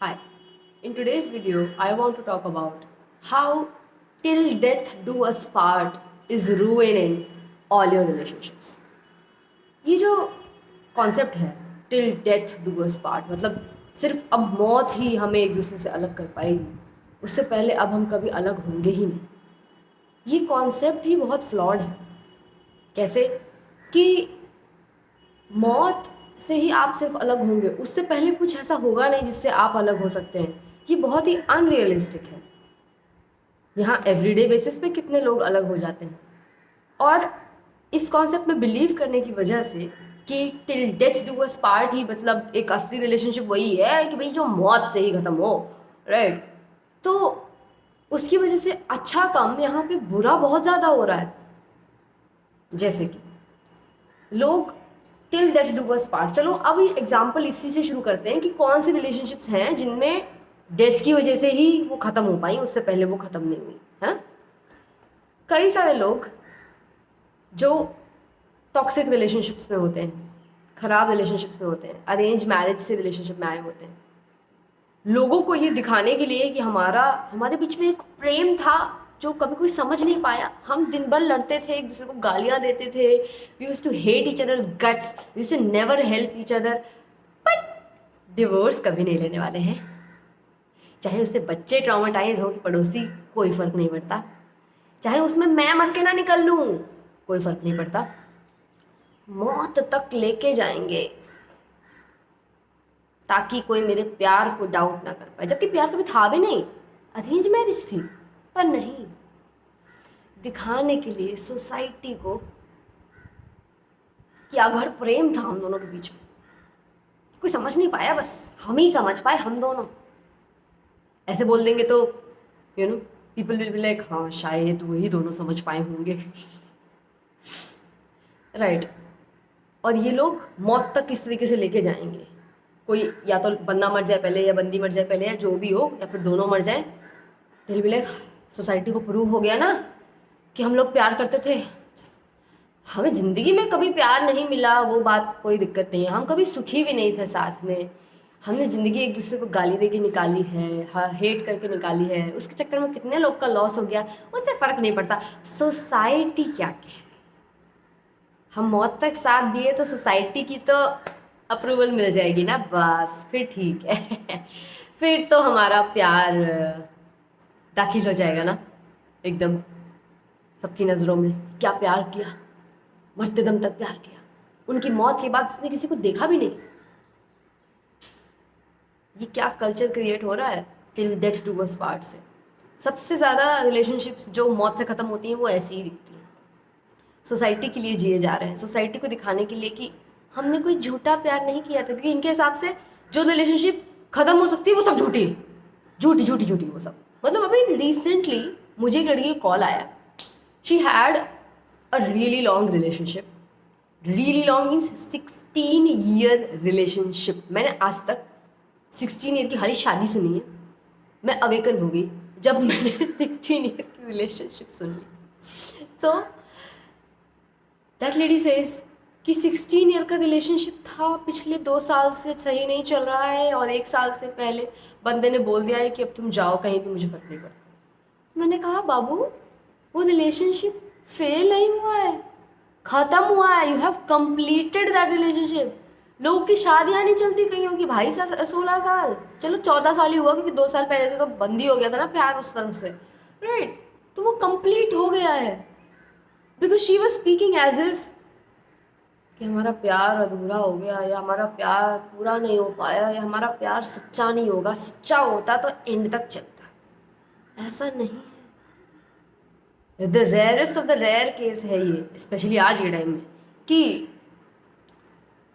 Hi, in today's video, I want to talk about how till death do us part is ruining all your relationships. ये जो concept है till death do us part मतलब सिर्फ अब मौत ही हमें एक दूसरे से अलग कर पाएगी, उससे पहले अब हम कभी अलग होंगे ही नहीं। ये कॉन्सेप्ट ही बहुत फ्लॉड है। कैसे कि मौत से ही आप सिर्फ अलग होंगे, उससे पहले कुछ ऐसा होगा नहीं जिससे आप अलग हो सकते हैं। ये बहुत ही अनरियलिस्टिक है। यहाँ एवरीडे बेसिस पे कितने लोग अलग हो जाते हैं, और इस कॉन्सेप्ट में बिलीव करने की वजह से कि till death do us part ही मतलब एक असली रिलेशनशिप वही है कि भाई जो मौत से ही खत्म हो, राइट। तो उसकी वजह से अच्छा कम यहाँ पे बुरा बहुत ज़्यादा हो रहा है। जैसे कि लोग till death do us part, चलो अब एग्जाम्पल इसी से शुरू करते हैं कि कौन सी रिलेशनशिप्स हैं जिनमें डेथ की वजह से ही वो ख़त्म हो पाई, उससे पहले वो ख़त्म नहीं हुई है। कई सारे लोग जो टॉक्सिक रिलेशनशिप्स में होते हैं, ख़राब रिलेशनशिप्स में होते हैं, अरेंज मैरिज से रिलेशनशिप में आए होते हैं, लोगों को ये दिखाने के लिए कि हमारे बीच में एक प्रेम था जो कभी कोई समझ नहीं पाया। हम दिन भर लड़ते थे, एक दूसरे को गालियाँ देते थे, we used to hate each others guts, we used to never help each other. But divorce कभी नहीं लेने वाले हैं, चाहे उससे बच्चे ट्रॉमेटाइज हो कि पड़ोसी, कोई फ़र्क नहीं पड़ता। चाहे उसमें मैं मर के ना निकल लूँ, कोई फ़र्क नहीं पड़ता। मौत तक लेके जाएंगे ताकि कोई मेरे प्यार को डाउट ना कर पाए, जबकि प्यार कभी था भी नहीं, अरेंज मैरिज थी। पर नहीं, दिखाने के लिए सोसाइटी को कि अगर प्रेम था हम दोनों के बीच में, कोई समझ नहीं पाया, बस हम ही समझ पाए, हम दोनों। ऐसे बोल देंगे तो पीपल विल बी लाइक हाँ शायद वही दोनों समझ पाए होंगे, राइट। और ये लोग मौत तक किस तरीके से लेके जाएंगे, कोई या तो बंदा मर जाए पहले या बंदी मर जाए पहले या जो भी हो, या फिर दोनों मर जाए। दिल भी लाइक सोसाइटी को प्रूव हो गया ना कि हम लोग प्यार करते थे। हमें ज़िंदगी में कभी प्यार नहीं मिला, वो बात कोई दिक्कत नहीं है, हम कभी सुखी भी नहीं थे साथ में। हमने ज़िंदगी एक दूसरे को गाली दे के निकाली है, हेट करके निकाली है, उसके चक्कर में कितने लोग का लॉस हो गया, उससे फ़र्क नहीं पड़ता। सोसाइटी क्या कहे, हम मौत तक साथ दिए तो सोसाइटी की तो अप्रूवल मिल जाएगी ना, बस फिर ठीक है। फिर तो हमारा प्यार दाखिल हो जाएगा ना एकदम सबकी नज़रों में। क्या प्यार किया, मरते दम तक प्यार किया, उनकी मौत के बाद उसने किसी को देखा भी नहीं। ये क्या कल्चर क्रिएट हो रहा है till death do us part से। सबसे ज़्यादा रिलेशनशिप्स जो मौत से ख़त्म होती हैं वो ऐसी ही दिखती हैं। सोसाइटी के लिए जिए जा रहे हैं, सोसाइटी को दिखाने के लिए कि हमने कोई झूठा प्यार नहीं किया था, क्योंकि इनके हिसाब से जो रिलेशनशिप ख़त्म हो सकती है वो सब झूठी है, झूठी झूठी झूठी वो सब। मतलब अभी रिसेंटली मुझे एक लड़की का कॉल आया, she had a really long relationship, really long means 16 year relationship. मैंने आज तक 16 ईयर की खाली शादी सुनी है, मैं अवेकन हो गई जब मैंने 16 ईयर की रिलेशनशिप सुनी। सो दैट लेडी सेज कि 16 ईयर का रिलेशनशिप था, पिछले 2 साल से सही नहीं चल रहा है, और 1 साल से पहले बंदे ने बोल दिया है कि अब तुम जाओ कहीं भी, मुझे फर्क नहीं पड़ता। मैंने कहा बाबू वो रिलेशनशिप फेल नहीं हुआ है, ख़त्म हुआ है, you have completed that relationship. लोगों की शादियाँ नहीं चलती कईयों की भाई, सर 16 साल, चलो 14 साल ही हुआ क्योंकि 2 साल पहले से तो बंद ही हो गया था ना प्यार उस तरफ से, राइट। तो वो कंप्लीट हो गया है because she was speaking as if कि हमारा प्यार अधूरा हो गया, या हमारा प्यार पूरा नहीं हो पाया, या हमारा प्यार सच्चा नहीं होगा, सच्चा होता तो एंड तक चलता। ऐसा नहीं है, the rarest of the rare case है ये, स्पेशली आज के टाइम में, कि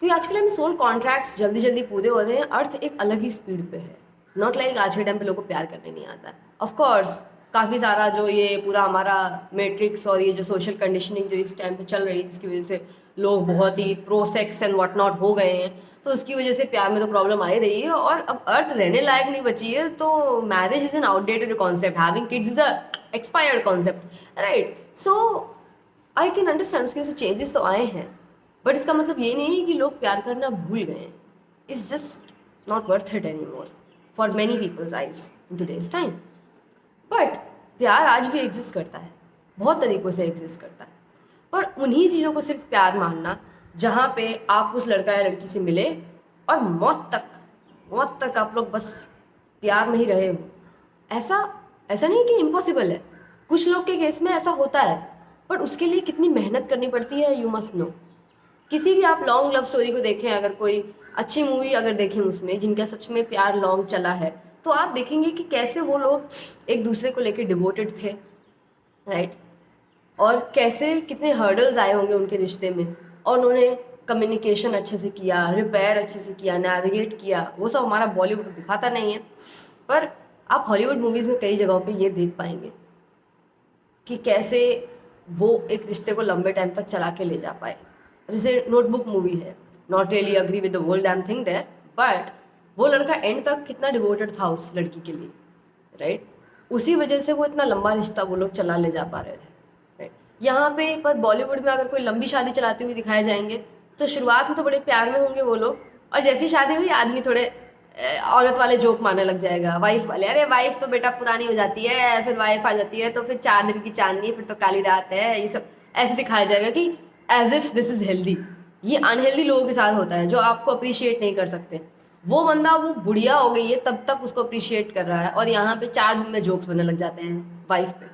क्योंकि आज के टाइम में सोल कॉन्ट्रैक्ट्स जल्दी जल्दी पूरे हो रहे हैं, अर्थ एक अलग ही स्पीड पे है। नॉट लाइक आज के टाइम पे लोगों को प्यार करने नहीं आता है। ऑफकोर्स काफ़ी सारा जो ये पूरा हमारा मैट्रिक्स और ये जो सोशल कंडीशनिंग जो इस टाइम पे चल रही है, जिसकी वजह से लोग बहुत ही pro sex and what not हो गए हैं, तो उसकी वजह से प्यार में तो प्रॉब्लम आ ही रही है। और अब अर्थ रहने लायक नहीं बची है, तो marriage is an outdated concept, having kids is a expired concept, right. So I can understand उसकी वजह से चेंजेस तो आए हैं, बट इसका मतलब ये नहीं है कि लोग प्यार करना भूल गए हैं। It's just not worth it any more. For many people's eyes in today's time. But प्यार आज भी एग्जिस्ट करता है, बहुत तरीक़ों से एग्जिस्ट करता है। और उन्हीं चीज़ों को सिर्फ प्यार मानना जहाँ पे आप उस लड़का या लड़की से मिले और मौत तक आप लोग बस प्यार में ही रहे हो, ऐसा ऐसा नहीं कि इम्पॉसिबल है। कुछ लोग के केस में ऐसा होता है, बट उसके लिए कितनी मेहनत करनी पड़ती है यू मस्ट नो। किसी भी आप लॉन्ग लव स्टोरी को देखें, अगर कोई अच्छी मूवी अगर देखें उसमें जिनका सच में प्यार लॉन्ग चला है, तो आप देखेंगे कि कैसे वो लोग एक दूसरे को लेकर डिवोटेड थे, राइट। और कैसे कितने हर्डल्स आए होंगे उनके रिश्ते में, और उन्होंने कम्युनिकेशन अच्छे से किया, रिपेयर अच्छे से किया, नेविगेट किया। वो सब हमारा बॉलीवुड दिखाता नहीं है, पर आप हॉलीवुड मूवीज़ में कई जगहों पे ये देख पाएंगे कि कैसे वो एक रिश्ते को लंबे टाइम तक चला के ले जा पाए। जैसे नोटबुक मूवी है, not really agree with the whole damn thing there, but वो लड़का एंड तक कितना डिवोटेड था उस लड़की के लिए, राइट। उसी वजह से वो इतना लंबा रिश्ता वो लोग चला ले जा पा रहे थे, राइट। यहाँ पे पर बॉलीवुड में अगर कोई लंबी शादी चलाते हुए दिखाए जाएंगे तो शुरुआत में तो बड़े प्यार में होंगे वो लोग, और जैसी शादी हुई आदमी थोड़े औरत वाले जोक मारने लग जाएगा, वाइफ वाले, अरे वाइफ तो बेटा पुरानी हो जाती है, फिर वाइफ आ जाती है तो फिर 4 दिन की चांदनी, फिर तो काली रात है, ये सब ऐसे दिखाया जाएगा कि as if this is healthy. ये अनहेल्दी लोगों के साथ होता है जो आपको अप्रिशिएट नहीं कर सकते। वो बंदा वो बुढ़िया हो गई है तब तक उसको अप्रिशिएट कर रहा है, और यहाँ पे 4 दिन में जोक्स बनने लग जाते हैं वाइफ पे,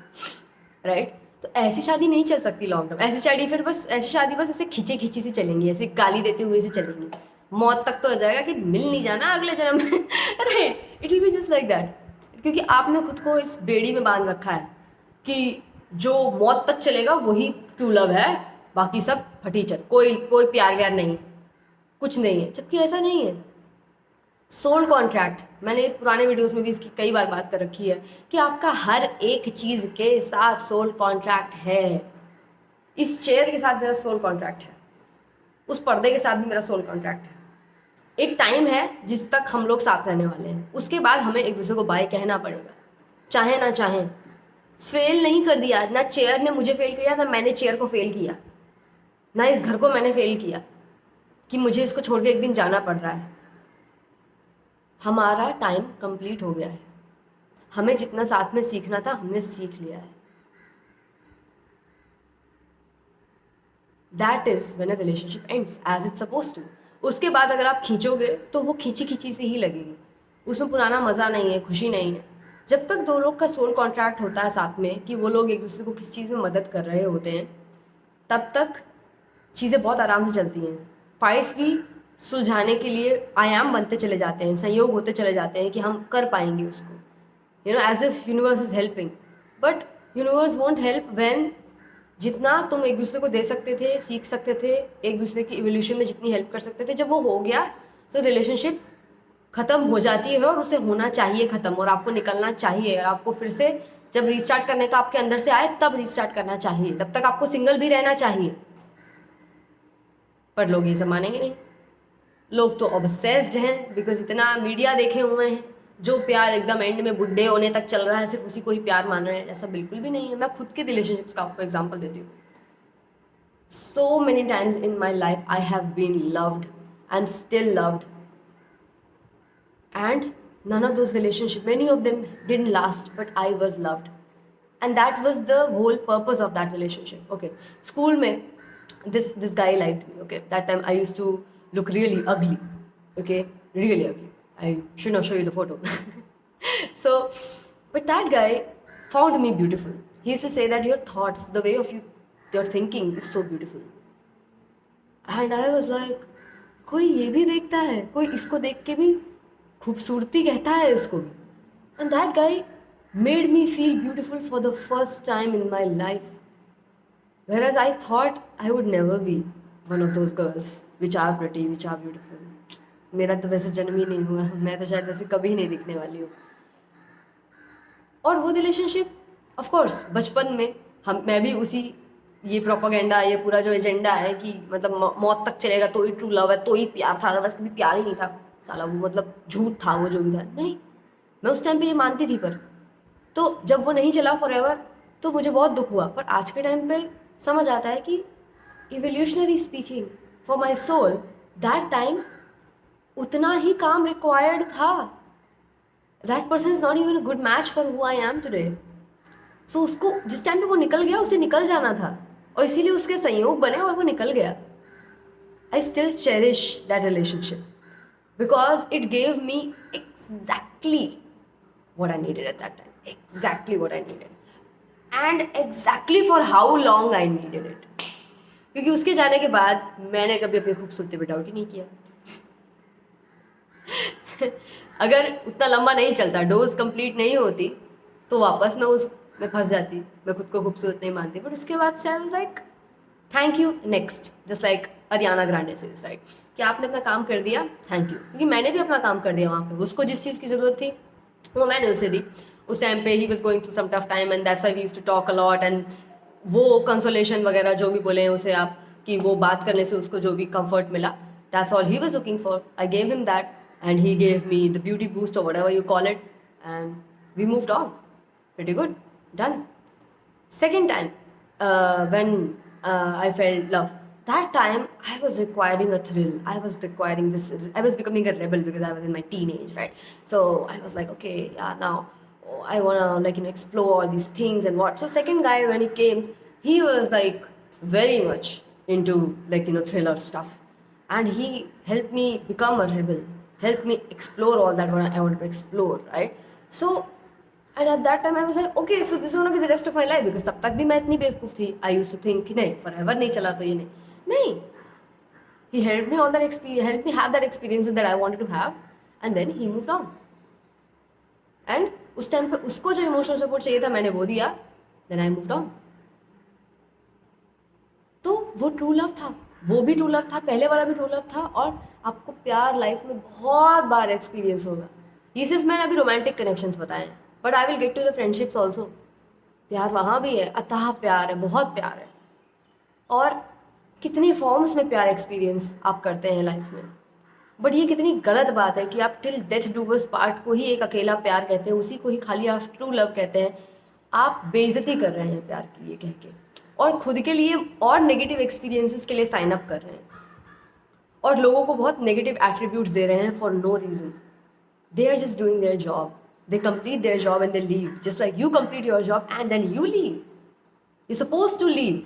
राइट। तो ऐसी शादी नहीं चल सकती लॉन्ग टर्म। ऐसी शादी बस ऐसे खींचे खींची से चलेंगी, ऐसे गाली देते हुए से चलेंगी, मौत तक तो हो जाएगा कि मिल नहीं जाना अगले जन्म में, right. It will be just like that, क्योंकि आपने खुद को इस बेड़ी में बांध रखा है कि जो मौत तक चलेगा वही ट्रू लव है, बाकी सब फटीचर, कोई कोई प्यार व्यार नहीं, कुछ नहीं है। जबकि ऐसा नहीं है। सोल कॉन्ट्रैक्ट, मैंने पुराने वीडियोस में भी इसकी कई बार बात कर रखी है कि आपका हर एक चीज़ के साथ सोल कॉन्ट्रैक्ट है। इस चेयर के साथ मेरा सोल कॉन्ट्रैक्ट है, उस पर्दे के साथ भी मेरा सोल कॉन्ट्रैक्ट है। एक टाइम है जिस तक हम लोग साथ रहने वाले हैं, उसके बाद हमें एक दूसरे को बाय कहना पड़ेगा, चाहे ना चाहे। फेल नहीं कर दिया, ना चेयर ने मुझे फेल किया, ना मैंने चेयर को फेल किया, ना इस घर को मैंने फेल किया कि मुझे इसको छोड़ के एक दिन जाना पड़ रहा है। हमारा टाइम कंप्लीट हो गया है, हमें जितना साथ में सीखना था हमने सीख लिया है। That is when a relationship ends as it's suppose to. उसके बाद अगर आप खींचोगे तो वो खींची खींची से ही लगेगी, उसमें पुराना मज़ा नहीं है, खुशी नहीं है। जब तक दो लोग का सोल कॉन्ट्रैक्ट होता है साथ में कि वो लोग एक दूसरे को किस चीज़ में मदद कर रहे होते हैं, तब तक चीज़ें बहुत आराम से चलती हैं। फाइट्स भी सुलझाने के लिए आयाम बनते चले जाते हैं, संयोग होते चले जाते हैं कि हम कर पाएंगे उसको, you know, as if universe is helping. But universe won't help when जितना तुम एक दूसरे को दे सकते थे, सीख सकते थे, एक दूसरे की इवोल्यूशन में जितनी हेल्प कर सकते थे, जब वो हो गया तो रिलेशनशिप ख़त्म हो जाती है, और उसे होना चाहिए ख़त्म, और आपको निकलना चाहिए। आपको फिर से जब रीस्टार्ट करने का आपके अंदर से आए तब रीस्टार्ट करना चाहिए, तब तक आपको सिंगल भी रहना चाहिए। पर लोग ये सब मानेंगे नहीं। लोग तो ऑब्सेस्ड हैं, बिकॉज इतना मीडिया देखे हुए हैं, जो प्यार एकदम एंड में बुढ़े होने तक चल रहा है, सिर्फ उसी को ही प्यार मान रहे हैं। ऐसा बिल्कुल भी नहीं है। मैं खुद के रिलेशनशिप्स का आपको एग्जांपल देती हूँ। So many times in my life I have been loved and still loved, and none of those relationships, many of them didn't last, but I was loved, and that was the whole purpose of that relationship. Okay, school mein this guy liked me. Okay, that time I used to look really ugly. Okay, really ugly. I should not show you the photo. So but that guy found me beautiful. He used to say that your thoughts, the way of your thinking is so beautiful. And I was like, कोई ये भी देखता है, कोई इसको देख के भी खूबसूरती कहता है इसको भी। And that guy made me feel beautiful for the first time in my life, whereas I thought I would never be one of those girls which are pretty, which are beautiful. मेरा तो वैसे जन्म ही नहीं हुआ, मैं तो शायद वैसे कभी नहीं दिखने वाली हूँ। और वो रिलेशनशिप ऑफ कोर्स बचपन में मैं भी उसी ये प्रोपागेंडा, ये पूरा जो एजेंडा है कि मतलब मौत तक चलेगा तो ही ट्रू लव है, तो ही प्यार था, बस कभी प्यार ही नहीं था साला, वो मतलब झूठ था, वो जो भी था। नहीं, मैं उस टाइम पे ये मानती थी, पर तो जब वो नहीं चला फॉर एवर तो मुझे बहुत दुख हुआ। पर आज के टाइम पे समझ आता है कि evolutionary speaking for my soul that time उतना ही काम रिक्वायर्ड था। That person is not even a good match for who I am today. So उसको जिस टाइम पे वो निकल गया उसे निकल जाना था, और इसीलिए उसके संयोग बने और वो निकल गया. I still cherish that relationship because it gave me exactly what I needed at that time. Exactly what I needed. And exactly for how long I needed it. क्योंकि उसके जाने के बाद मैंने कभी अपनी खूबसूरती पे डाउट ही नहीं किया. अगर उतना लंबा नहीं चलता, डोज कंप्लीट नहीं होती, तो वापस मैं उस में फंस जाती. मैं खुद को खूबसूरत नहीं मानती. बट उसके बाद से I was like thank you next, just like Ariana Grande से, राइट, कि आपने अपना काम कर दिया, थैंक यू. क्योंकि मैंने भी अपना काम कर दिया वहाँ पे. उसको जिस चीज़ की ज़रूरत थी वो मैंने उसे दी. उस टाइम पे ही was going through some tough time and that's why we used to talk a lot. And वो कंसोलेशन वगैरह जो भी बोले उसे आप, कि वो बात करने से उसको जो भी कंफर्ट मिला, that's all he was looking for. I gave him that and he gave me the beauty boost और whatever you call it, and we moved on. Pretty good. Done. Second time, when I felt love, that time I was requiring a thrill. I was requiring this. I was becoming a rebel because I was in my teenage, right? So I was like, okay, yeah, now I wanna explore all these things and what. So second guy when he came, he was like very much into thriller stuff, and he helped me become a rebel. Helped me explore all that what I wanted to explore, right? So and at that time I was like, okay, so this is gonna be the rest of my life, because तब तक भी मैं इतनी बेवकूफ़ थी. I used to think कि नहीं, forever नहीं चला तो ये नहीं. He helped me all that experience, helped me have that experiences that I wanted to have, and then he moved on. And उस टाइम पे उसको जो इमोशनल सपोर्ट चाहिए था मैंने वो दिया. Then I moved on. तो वो ट्रू लव था, वो भी ट्रू लव था, पहले वाला भी ट्रू लव था. और आपको प्यार लाइफ में बहुत बार एक्सपीरियंस होगा. ये सिर्फ मैंने अभी रोमांटिक कनेक्शंस बताए हैं, but I will get to the friendships also. प्यार वहाँ भी है, अथाह प्यार है, बहुत प्यार है. और कितने फॉर्म्स में प्यार एक्सपीरियंस आप करते हैं लाइफ में. बट ये कितनी गलत बात है कि आप till death do us part को ही एक अकेला प्यार कहते हैं, उसी को ही खाली आप ट्रू लव कहते हैं. आप बेइज्जती कर रहे हैं प्यार की ये कह के, और खुद के लिए और नेगेटिव एक्सपीरियंसेस के लिए साइन अप कर रहे हैं, और लोगों को बहुत नेगेटिव एट्रीब्यूट्स दे रहे हैं for no reason. They are just doing their job. They complete their job and they leave. Just like you complete your job and then you leave. You're supposed to leave.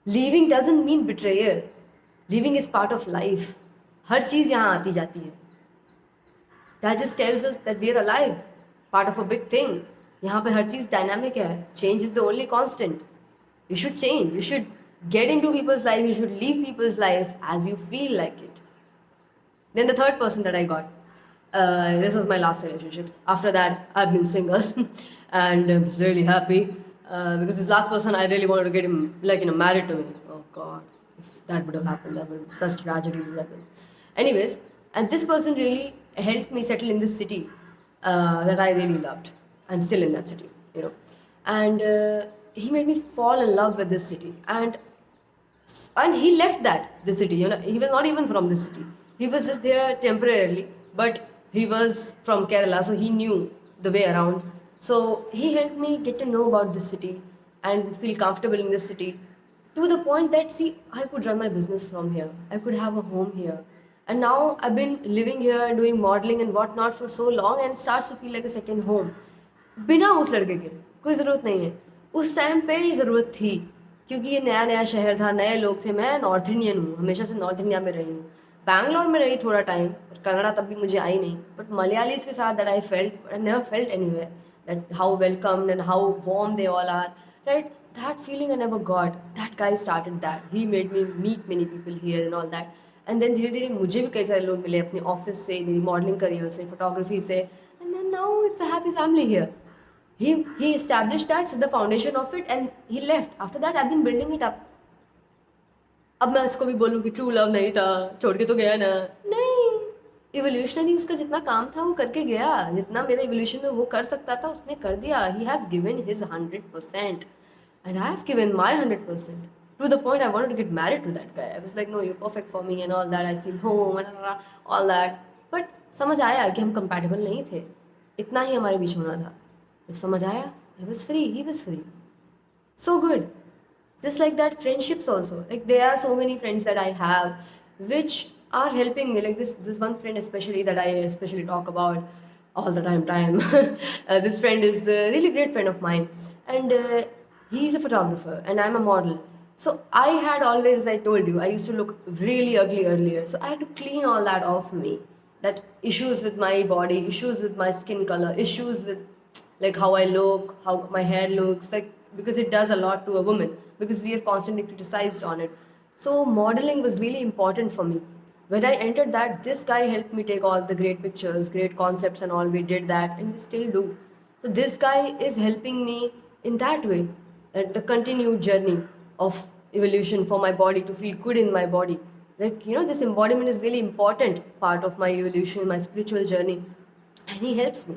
Leaving doesn't mean betrayal. Leaving is part of life. हर चीज़ यहाँ आती जाती है. That just tells us that we are alive. Part of a big thing. यहाँ पे हर चीज़ dynamic है. Change is the only constant. You should change. You should get into people's life. You should leave people's life as you feel like it. Then the third person that I got. This was my last relationship. After that, I've been single, and I was really happy because this last person, I really wanted to get him, married to me. Oh God, if that would have happened, that would such tragedy would have been. Anyways, and this person really helped me settle in this city that I really loved. I'm still in that city, and he made me fall in love with this city, and he left the city. He was not even from this city. He was just there temporarily, but he was from Kerala, so he knew the way around. So he helped me get to know about this city and feel comfortable in this city, to the point that, see, I could run my business from here. I could have a home here. And now I've been living here, doing modeling and whatnot for so long, and it starts to feel like a second home. बिना उस लड़के के कोई ज़रूरत नहीं है. उस time पे ज़रूरत थी, क्योंकि ये नया नया शहर था, नए लोग थे. मैं नॉर्थ इंडियन हूँ, हमेशा से नॉर्थ इंडिया में रही हूँ. बैंगलोर में रही थोड़ा टाइम, कन्नड़ा तब भी मुझे आई नहीं. बट मलयालीज के साथ that I felt, I never felt anywhere that how welcomed and how warm they all are, right. That feeling I never got. That guy started that. He made me meet many people here and all that. And then धीरे धीरे मुझे भी कई सारे लोग मिले अपने office से, मेरी मॉडलिंग करियर से, फोटोग्राफी से. And then now it's a happy family here. He established that, set the foundation of it, and he left. After that, I've been building it up. अब मैं इसको भी बोलूँ कि ट्रू लव नहीं था, छोड़ के तो गया ना. नहीं, इवोल्यूशनरी उसका जितना काम था वो करके गया. जितना मेरे इवोल्यूशन में वो कर सकता था उसने कर दिया. He has given his 100%, and I have given my 100%. To the point I wanted to get married to that guy. I was like, no, you're perfect for me and all that. I feel home and all that. But समझ आया कि हम compatible नहीं थे. इतना ही हमारे बीच होना था. जब समझ आया, I was free. He was free. So good. Just like that, friendships also. Like there are so many friends that I have, which are helping me. Like this one friend especially that I especially talk about. all the time. This friend is a really great friend of mine, and he's a photographer and I'm a model. So I had always, as I told you, I used to look really ugly earlier, so I had to clean all that off me. That issues with my body, issues with my skin color, issues with like how I look, how my hair looks, like, because it does a lot to a woman, because we are constantly criticized on it. So modeling was really important for me. When I entered that, this guy helped me take all the great pictures, great concepts, and all. We did that, and we still do. So, this guy is helping me in that way, the continued journey of evolution for my body to feel good in my body. Like, this embodiment is really important part of my evolution, my spiritual journey, and he helps me.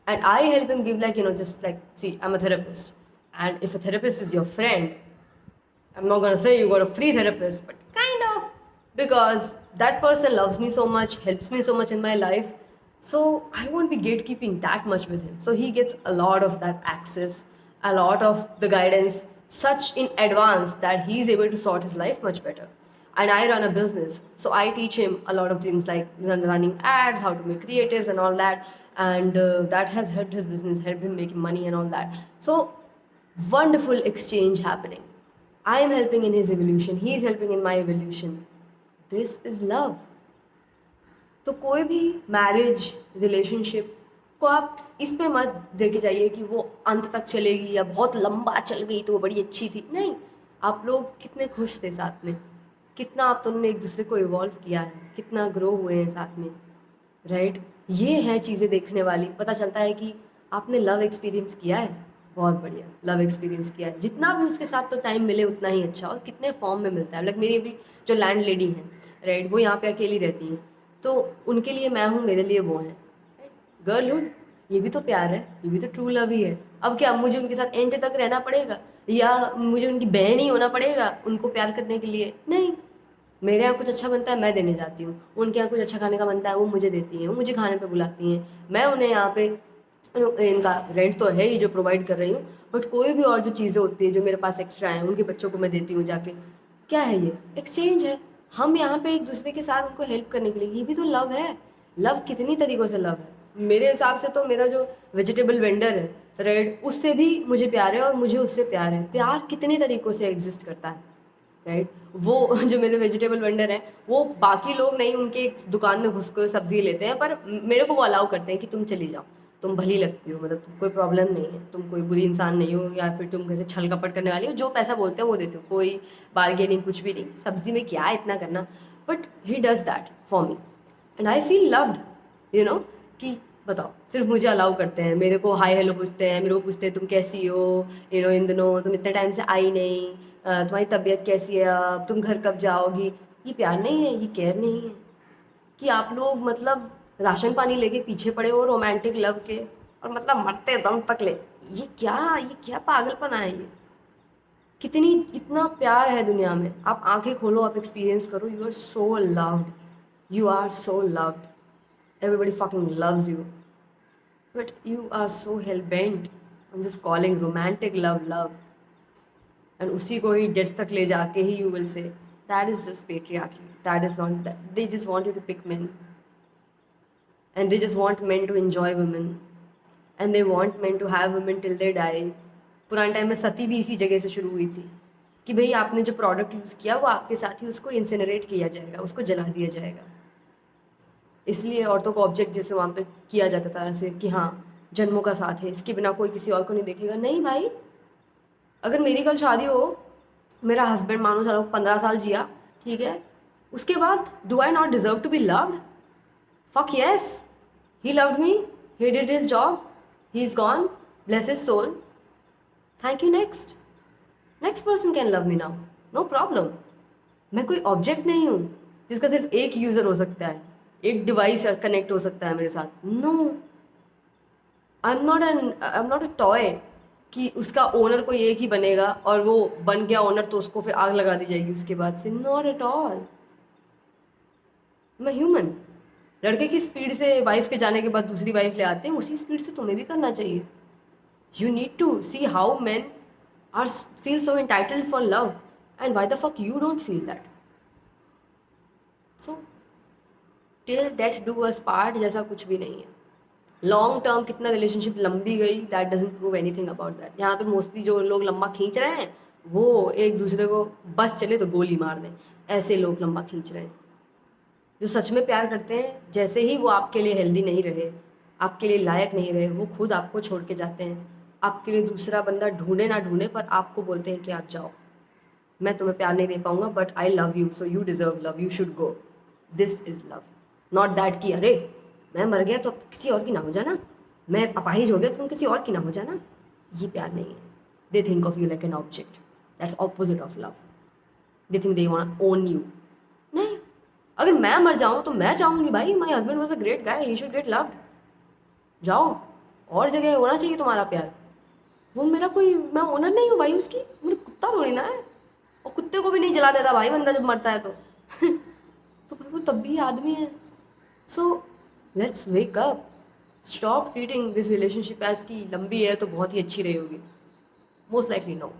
And I help him give, like, just like, see, I'm a therapist. And if a therapist is your friend, I'm not gonna say you got a free therapist, but kind of, because that person loves me so much, helps me so much in my life. So I won't be gatekeeping that much with him. So he gets a lot of that access, a lot of the guidance, such in advance that he's able to sort his life much better. And I run a business, so I teach him a lot of things like running ads, how to make creatives, and all that. And that has helped his business, helped him making money and all that. So wonderful exchange happening. I am helping in his evolution, he is helping in my evolution. This is love. तो कोई भी marriage relationship को आप इस पे मत देखे जाइए कि वो अंत तक चलेगी या बहुत लंबा चल गई तो वो बड़ी अच्छी थी। नहीं, आप लोग कितने खुश थे साथ में, कितना आप दोनों ने एक दूसरे को इवॉल्व किया है, कितना ग्रो हुए हैं साथ में, राइट? ये है चीज़ें देखने वाली। पता चलता है कि आपने लव एक्सपीरियंस किया है, बहुत बढ़िया लव एक्सपीरियंस किया है। जितना भी उसके साथ तो टाइम मिले उतना ही अच्छा, और कितने फॉर्म में मिलता है। लाइक मेरी भी जो लैंड लेडी हैं, राइट, वो यहाँ पे अकेली रहती हैं, तो उनके लिए मैं हूँ, मेरे लिए वो हैं। गर्लहुड, ये भी तो प्यार है, ये भी तो ट्रू लव ही है। अब क्या मुझे उनके साथ एंड तक रहना पड़ेगा, या मुझे उनकी बहन ही होना पड़ेगा उनको प्यार करने के लिए? नहीं, मेरे यहाँ कुछ अच्छा बनता है मैं देने जाती हूँ, उनके यहाँ कुछ अच्छा खाने का बनता है वो मुझे देती हैं, वो मुझे खाने पे बुलाती हैं, मैं उन्हें यहाँ पे इनका रेंट तो है ही जो प्रोवाइड कर रही हूँ, बट कोई भी और जो चीज़ें होती हैं जो मेरे पास एक्स्ट्रा हैं उनके बच्चों को मैं देती हूँ जाके। क्या है ये? एक्सचेंज है। हम यहाँ पे एक दूसरे के साथ उनको हेल्प करने के लिए, ये भी तो लव है। लव कितनी तरीक़ों से लव है। मेरे हिसाब से तो मेरा जो वेजिटेबल वेंडर है, राइट, उससे भी मुझे प्यार है और मुझे उससे प्यार है। प्यार कितने तरीक़ों से एग्जिस्ट करता है, राइट? वो जो मेरे वेजिटेबल वेंडर हैं, वो बाकी लोग नहीं उनके एक दुकान में घुस कर सब्जी लेते हैं, पर मेरे को वो अलाउ करते हैं कि तुम चली जाओ, तुम भली लगती हो, मतलब कोई प्रॉब्लम नहीं है, तुम कोई बुरी इंसान नहीं हो, या फिर तुम कैसे छल कपट करने वाली हो, जो पैसा बोलते हैं वो देते हो, कोई बार्गेनिंग कुछ भी नहीं, सब्जी में क्या है इतना करना। But he does that for me and I feel loved, कि बताओ, सिर्फ मुझे अलाउ करते हैं, मेरे को हाय हेलो पूछते हैं, मेरे को पूछते हैं तुम कैसी हो, इन दिनों तुम इतने टाइम से आई नहीं, तुम्हारी तबीयत कैसी है, अब तुम घर कब जाओगी। ये प्यार नहीं है, ये केयर नहीं है। कि आप लोग मतलब राशन पानी लेके पीछे पड़े हो रोमांटिक लव के, और मतलब मरते दम तक ले, ये क्या पागलपना है ये? कितनी इतना प्यार है दुनिया में। आप आंखें खोलो, आप एक्सपीरियंस करो, you are so loved, you are so loved, everybody fucking loves you, but you are so hell bent on just calling romantic love love, and उसी को ही डेथ तक ले जाके ही you will say that is just patriarchy, that is not that, they just want you to pick men, and they just want men to enjoy women, and they want men to have women till they die. पुराने time में सती भी इसी जगह से शुरू हुई थी कि भाई आपने जो प्रोडक्ट यूज़ किया वो आपके साथ ही उसको इंसिनरेट किया जाएगा, उसको जला दिया जाएगा। इसलिए औरतों को ऑब्जेक्ट जैसे वहाँ पे किया जाता था, ऐसे कि हाँ जन्मों का साथ है, इसके बिना कोई किसी और को नहीं देखेगा। नहीं भाई, अगर मेरी कल शादी हो, मेरा हस्बैंड मानो चलो 15 साल जिया, ठीक है, उसके बाद do I not deserve to be loved? Fuck yes, he loved me, he did his job, he is gone, bless his soul, thank you, next person can love me now, no problem. मैं कोई object नहीं हूँ जिसका सिर्फ एक user हो सकता है, एक डिवाइस कनेक्ट हो सकता है मेरे साथ। No, I am not a toy कि उसका ओनर कोई एक ही बनेगा और वो बन गया ओनर तो उसको फिर आग लगा दी जाएगी उसके बाद से। नॉट एट ऑल, मैं ह्यूमन। लड़के की स्पीड से वाइफ के जाने के बाद दूसरी वाइफ ले आते हैं, उसी स्पीड से तुम्हें भी करना चाहिए। You need to see how men are feel so entitled for love, and why the fuck you don't feel that? So till death do us part जैसा कुछ भी नहीं है। लॉन्ग टर्म कितना रिलेशनशिप लंबी गई, that doesn't prove anything about that. यहाँ पे मोस्टली जो लोग लंबा खींच रहे हैं वो एक दूसरे को बस चले तो गोली मार दें, ऐसे लोग लंबा खींच रहे हैं। जो सच में प्यार करते हैं, जैसे ही वो आपके लिए हेल्दी नहीं रहे, आपके लिए लायक नहीं रहे, वो खुद आपको छोड़ के जाते हैं। आपके लिए दूसरा बंदा ढूंढे ना ढूंढे, पर आपको बोलते हैं कि आप जाओ, मैं तुम्हें प्यार नहीं दे पाऊंगा, but I love you, so you deserve love, you should go. This is love. Not that कि अरे मैं मर गया तो अब किसी और की ना हो जाना, मैं अपाहिज हो गया तो तुम किसी और की ना हो जाना। ये प्यार नहीं है। They think of you like an object, that's opposite of love. They think they want own you. नहीं, अगर मैं मर जाऊं तो मैं चाहूंगी भाई my husband was a great guy, he should get loved. जाओ, और जगह होना चाहिए तुम्हारा प्यार। वो मेरा कोई, मैं ओनर नहीं हूँ भाई उसकी, मेरा कुत्ता थोड़ी ना है। और कुत्ते को भी नहीं जला देता भाई बंदा जब मरता है तो तो भाई वो तब भी आदमी है। So let's wake up, stop treating this relationship as की लंबी है तो बहुत ही अच्छी रही होगी। Most likely no.